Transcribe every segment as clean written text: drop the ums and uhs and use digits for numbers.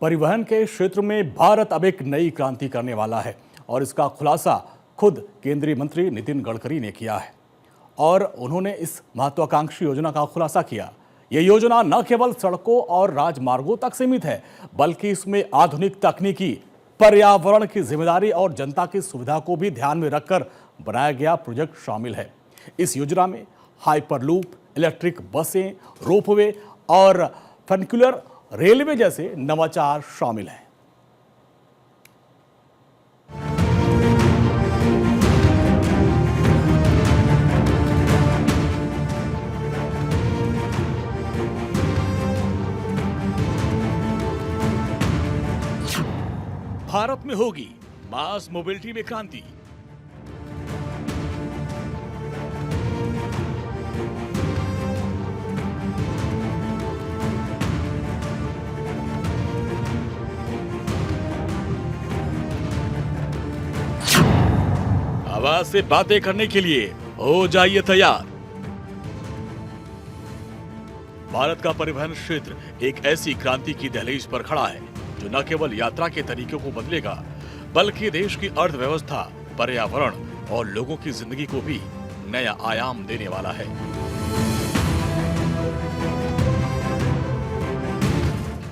परिवहन के क्षेत्र में भारत अब एक नई क्रांति करने वाला है और इसका खुलासा खुद केंद्रीय मंत्री नितिन गडकरी ने किया है और उन्होंने इस महत्वाकांक्षी योजना का खुलासा किया। ये योजना न केवल सड़कों और राजमार्गों तक सीमित है बल्कि इसमें आधुनिक तकनीकी, पर्यावरण की जिम्मेदारी और जनता की सुविधा को भी ध्यान में रखकर बनाया गया प्रोजेक्ट शामिल है। इस योजना में हाइपरलूप, इलेक्ट्रिक बसें, रोपवे और फनिकुलर रेलवे जैसे नवाचार शामिल हैं। भारत में होगी मास मोबिलिटी में क्रांति। आवाज से बातें करने के लिए हो जाइए तैयार। भारत का परिवहन क्षेत्र एक ऐसी क्रांति की दहलीज पर खड़ा है जो न केवल यात्रा के तरीकों को बदलेगा बल्कि देश की अर्थव्यवस्था, पर्यावरण और लोगों की जिंदगी को भी नया आयाम देने वाला है।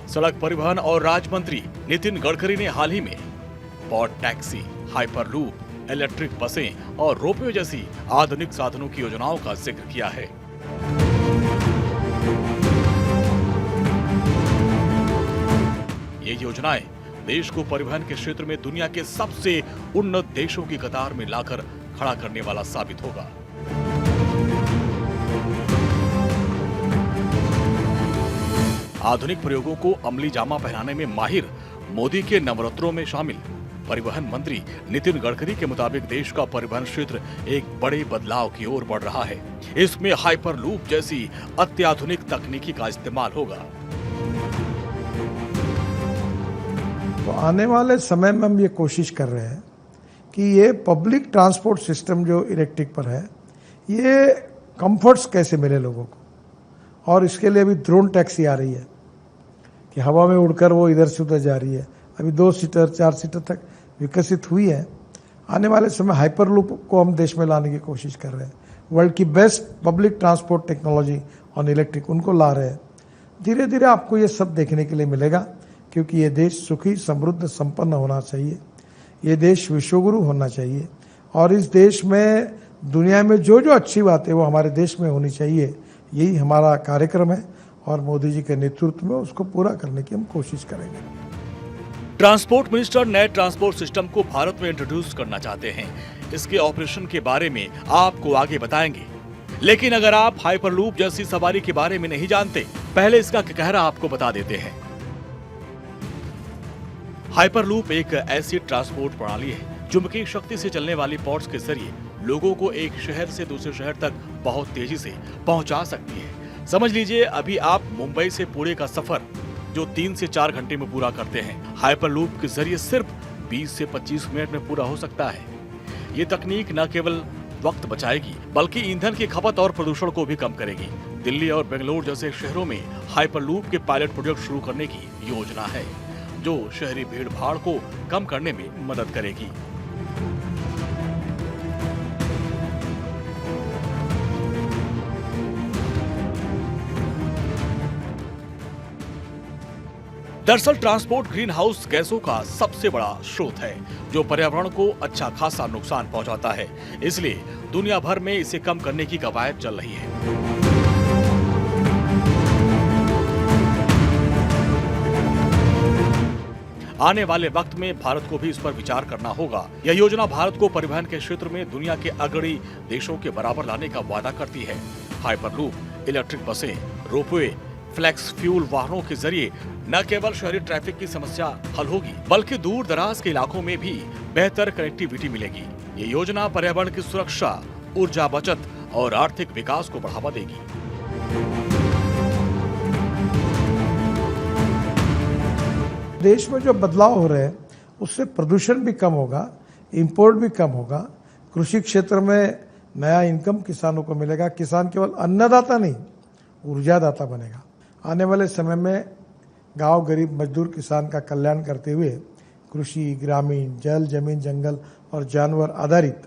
सड़क परिवहन और राज्य मंत्री नितिन गडकरी ने हाल ही में पॉड टैक्सी, हाइपरलूप, इलेक्ट्रिक बसें और रोपवे जैसी आधुनिक साधनों की योजनाओं का जिक्र किया है। ये योजनाएं देश को परिवहन के क्षेत्र में दुनिया के सबसे उन्नत देशों की कतार में लाकर खड़ा करने वाला साबित होगा। आधुनिक प्रयोगों को अमली जामा पहनाने में माहिर मोदी के नवरत्नों में शामिल परिवहन मंत्री नितिन गडकरी के मुताबिक देश का परिवहन क्षेत्र एक बड़े बदलाव की ओर बढ़ रहा है। इसमें हाइपरलूप जैसी अत्याधुनिक तकनीकी का इस्तेमाल होगा। तो आने वाले समय में हम ये कोशिश कर रहे हैं कि ये पब्लिक ट्रांसपोर्ट सिस्टम जो इलेक्ट्रिक पर है, ये कंफर्ट्स कैसे मिले लोगों को। और इसके लिए अभी ड्रोन टैक्सी आ रही है कि हवा में उड़कर वो इधर से उधर जा रही है। अभी 2 सीटर 4 सीटर तक विकसित हुई है। आने वाले समय हाइपरलूप को हम देश में लाने की कोशिश कर रहे हैं। वर्ल्ड की best public transport technology on electric उनको ला रहे हैं। धीरे धीरे आपको ये सब देखने के लिए मिलेगा क्योंकि ये देश सुखी, समृद्ध, संपन्न होना चाहिए। ये देश विश्वगुरु होना चाहिए और इस देश में दुनिया में जो जो अच्छी बात है वो हमारे देश में होनी चाहिए। यही हमारा कार्यक्रम है और मोदी जी के नेतृत्व में उसको पूरा करने की हम कोशिश करेंगे। ट्रांसपोर्ट मिनिस्टर नए ट्रांसपोर्ट सिस्टम को भारत में इंट्रोड्यूस करना चाहते हैं। इसके ऑपरेशन के बारे में आपको आगे बताएंगे। लेकिन अगर आप हाइपरलूप जैसी सवारी के बारे में नहीं जानते, पहले इसका कहरा आपको बता देते हैं। हाइपरलूप एक ऐसी ट्रांसपोर्ट प्रणाली है जो चुंबकीय शक्ति से चलने वाली पॉड्स के जरिए लोगों को एक शहर से दूसरे शहर तक बहुत तेजी से पहुंचा सकती है। समझ लीजिए अभी आप मुंबई से पुणे का सफर जो 3 से 4 घंटे में पूरा करते हैं, हाइपरलूप के जरिए सिर्फ 20 से 25 मिनट में पूरा हो सकता है। ये तकनीक न केवल वक्त बचाएगी बल्कि ईंधन की खपत और प्रदूषण को भी कम करेगी। दिल्ली और बेंगलुरु जैसे शहरों में हाइपरलूप के पायलट प्रोजेक्ट शुरू करने की योजना है जो शहरी भीड़ भाड़ को कम करने में मदद करेगी। दरअसल ट्रांसपोर्ट ग्रीन हाउस गैसों का सबसे बड़ा स्रोत है जो पर्यावरण को अच्छा खासा नुकसान पहुंचाता है। इसलिए दुनिया भर में इसे कम करने की कवायद चल रही है। आने वाले वक्त में भारत को भी इस पर विचार करना होगा। यह योजना भारत को परिवहन के क्षेत्र में दुनिया के अग्रणी देशों के बराबर लाने का वादा करती है। हाइपरलूप, इलेक्ट्रिक बसें, रोपवे, फ्लेक्स फ्यूल वाहनों के जरिए न केवल शहरी ट्रैफिक की समस्या हल होगी बल्कि दूर दराज के इलाकों में भी बेहतर कनेक्टिविटी मिलेगी। ये योजना पर्यावरण की सुरक्षा, ऊर्जा बचत और आर्थिक विकास को बढ़ावा देगी। देश में जो बदलाव हो रहे हैं उससे प्रदूषण भी कम होगा, इंपोर्ट भी कम होगा, कृषि क्षेत्र में नया इनकम किसानों को मिलेगा। किसान केवल अन्नदाता नहीं, ऊर्जादाता बनेगा। आने वाले समय में गांव गरीब मजदूर किसान का कल्याण करते हुए कृषि, ग्रामीण, जल, जमीन, जंगल और जानवर आधारित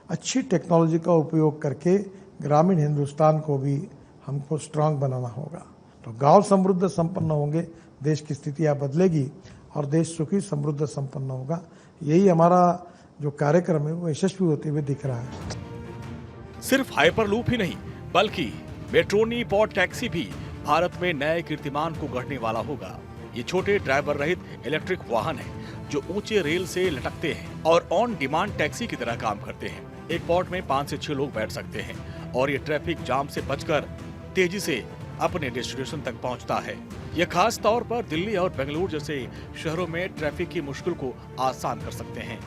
अच्छी टेक्नोलॉजी का उपयोग करके ग्रामीण हिंदुस्तान को भी हमको स्ट्रांग बनाना होगा। तो गांव समृद्ध संपन्न होंगे, देश की स्थितियां बदलेगी और देश सुखी समृद्ध संपन्न होगा। यही हमारा जो कार्यक्रम है वो यशस्वी होते हुए दिख रहा है। सिर्फ हाइपरलूप ही नहीं बल्कि मेट्रोनी पॉड टैक्सी भी भारत में नए कीर्तिमान को गढ़ने वाला होगा। ये छोटे ड्राइवर रहित इलेक्ट्रिक वाहन है जो ऊंचे रेल से लटकते हैं और ऑन डिमांड टैक्सी की तरह काम करते हैं। एक पॉड में 5 से 6 लोग बैठ सकते हैं और ये ट्रैफिक जाम से बचकर तेजी से अपने डेस्टिनेशन तक पहुंचता है। यह खास तौर पर दिल्ली और बेंगलुरु जैसे शहरों में ट्रैफिक की मुश्किल को आसान कर सकते हैं।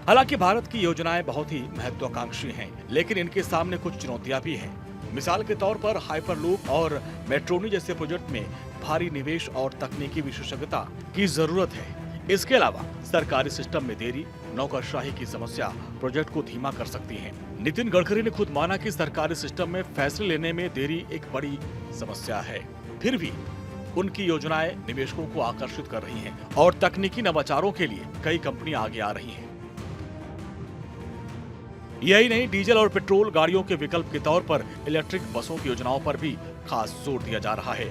हालांकि भारत की योजनाएं बहुत ही महत्वाकांक्षी हैं, लेकिन इनके सामने कुछ चुनौतियां भी हैं। मिसाल के तौर पर हाइपरलूप और मेट्रोनी जैसे प्रोजेक्ट में भारी निवेश और तकनीकी विशेषज्ञता की जरूरत है। इसके अलावा सरकारी सिस्टम में देरी, नौकरशाही की समस्या प्रोजेक्ट को धीमा कर सकती है। नितिन गडकरी ने खुद माना कि सरकारी सिस्टम में फैसले लेने में देरी एक बड़ी समस्या है। फिर भी उनकी योजनाएं निवेशकों को आकर्षित कर रही हैं और तकनीकी नवाचारों के लिए कई कंपनियां आगे आ रही हैं। यही नहीं, डीजल और पेट्रोल गाड़ियों के विकल्प के तौर पर इलेक्ट्रिक बसों की योजनाओं पर भी खास जोर दिया जा रहा है।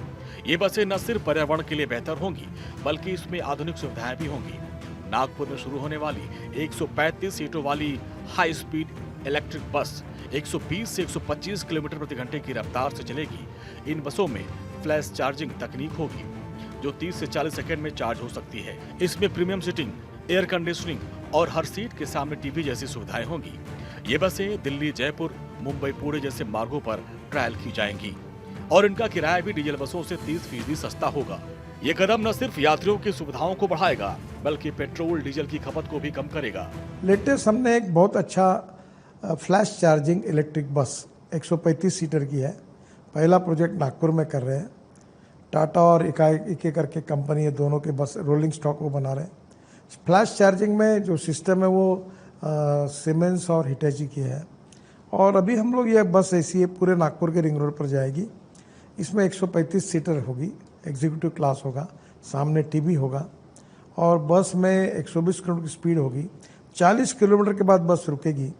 ये बसें न सिर्फ पर्यावरण के लिए बेहतर होंगी बल्कि इसमें आधुनिक सुविधाएं भी होंगी। नागपुर में शुरू होने वाली 135 सीटों वाली हाई स्पीड इलेक्ट्रिक बस 120 से 125 किलोमीटर प्रति घंटे की रफ्तार से चलेगी। इन बसों में फ्लैश चार्जिंग तकनीक होगी जो 30 से 40 सेकंड में चार्ज हो सकती है। इसमें प्रीमियम सीटिंग, एयर कंडीशनिंग और हर सीट के सामने टीवी जैसी सुविधाएं होंगी। ये बसें दिल्ली, जयपुर, मुंबई, पुणे जैसे मार्गों पर ट्रायल की जाएंगी और इनका किराया भी डीजल बसों से 30% सस्ता होगा। ये कदम न सिर्फ यात्रियों की सुविधाओं को बढ़ाएगा बल्कि पेट्रोल डीजल की खपत को भी कम करेगा। लेटेस्ट हमने एक बहुत अच्छा flash charging electric bus 135 seater की है। पहला प्रोजेक्ट नागपुर में कर रहे हैं। टाटा और एक करके कंपनी है, दोनों के बस रोलिंग स्टॉक वो बना रहे हैं। फ्लैश चार्जिंग में जो सिस्टम है वो सीमेंस और हिटैची की है और अभी हम लोग ये बस ऐसी है पूरे नागपुर के रिंग रोड पर जाएगी। इसमें 135 सीटर होगी, एग्जीक्यूटिव क्लास होगा, सामने टीवी होगा और बस में 120 किलोमीटर की स्पीड होगी। 40 किलोमीटर के बाद बस रुकेगी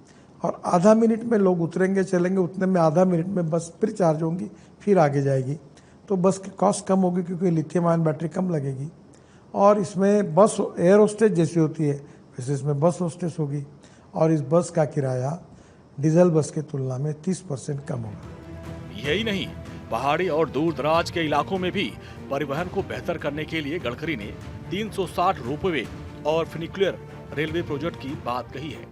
और आधा मिनट में लोग उतरेंगे, चलेंगे, उतने में आधा मिनट में बस फिर चार्ज होंगी, फिर आगे जाएगी। तो बस की कॉस्ट कम होगी क्योंकि लिथियम आयन बैटरी कम लगेगी और इसमें बस एयर होस्टेस जैसी होती है वैसे इसमें बस होस्टेस होगी और इस बस का किराया डीजल बस की तुलना में 30% कम होगा। यही नहीं, पहाड़ी और दूर दराज के इलाकों में भी परिवहन को बेहतर करने के लिए गडकरी ने 360 रोपवे और फ्यूनिकुलर रेलवे प्रोजेक्ट की बात कही है।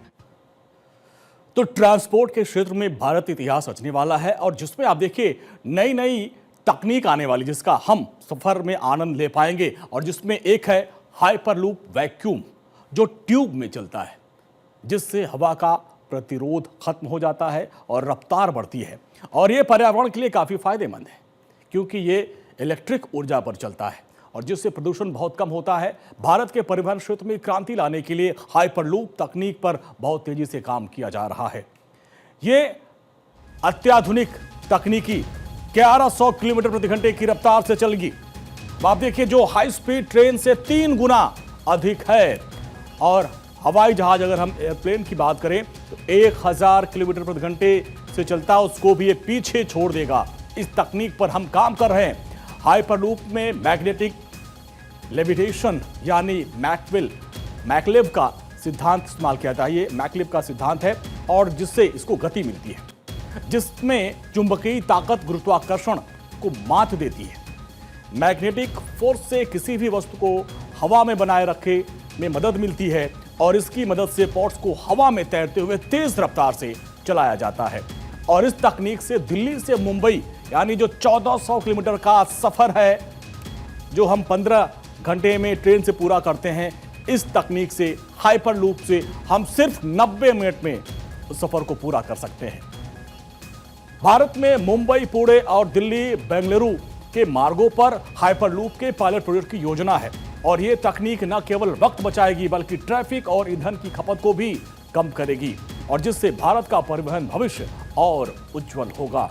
तो ट्रांसपोर्ट के क्षेत्र में भारत इतिहास रचने वाला है और जिसमें आप देखिए नई नई तकनीक आने वाली जिसका हम सफर में आनंद ले पाएंगे और जिसमें एक है हाइपरलूप वैक्यूम जो ट्यूब में चलता है, जिससे हवा का प्रतिरोध खत्म हो जाता है और रफ्तार बढ़ती है और ये पर्यावरण के लिए काफ़ी फायदेमंद है क्योंकि ये इलेक्ट्रिक ऊर्जा पर चलता है और जिससे प्रदूषण बहुत कम होता है। भारत के परिवहन क्षेत्र में क्रांति लाने के लिए हाइपरलूप तकनीक पर बहुत तेजी से काम किया जा रहा है। ये अत्याधुनिक तकनीकी 1100 किलोमीटर प्रति घंटे की रफ्तार से चलेगी। आप देखिए जो हाई स्पीड ट्रेन से 3 गुना अधिक है और हवाई जहाज अगर हम एयरप्लेन की बात करें तो 1000 किलोमीटर प्रति घंटे से चलता है, उसको भी ये पीछे छोड़ देगा। इस तकनीक पर हम काम कर रहे हैं। हाइपरलूप में मैग्नेटिक लेविटेशन यानी मैकलेव का सिद्धांत इस्तेमाल किया जाता है। ये मैकलेव का सिद्धांत है और जिससे इसको गति मिलती है, जिसमें चुंबकीय ताकत गुरुत्वाकर्षण को मात देती है। मैग्नेटिक फोर्स से किसी भी वस्तु को हवा में बनाए रखे में मदद मिलती है और इसकी मदद से पॉड्स को हवा में तैरते हुए तेज रफ्तार से चलाया जाता है। और इस तकनीक से दिल्ली से मुंबई यानी जो 1400 किलोमीटर का सफर है जो हम 15 घंटे में ट्रेन से पूरा करते हैं, इस तकनीक से हाइपरलूप से हम सिर्फ 90 मिनट में उस सफर को पूरा कर सकते हैं। भारत में मुंबई, पुणे और दिल्ली, बेंगलुरु के मार्गों पर हाइपरलूप के पायलट प्रोजेक्ट की योजना है। और ये तकनीक न केवल वक्त बचाएगी बल्कि ट्रैफिक और ईंधन की खपत को भी कम करेगी और जिससे भारत का परिवहन भविष्य और उज्जवल होगा।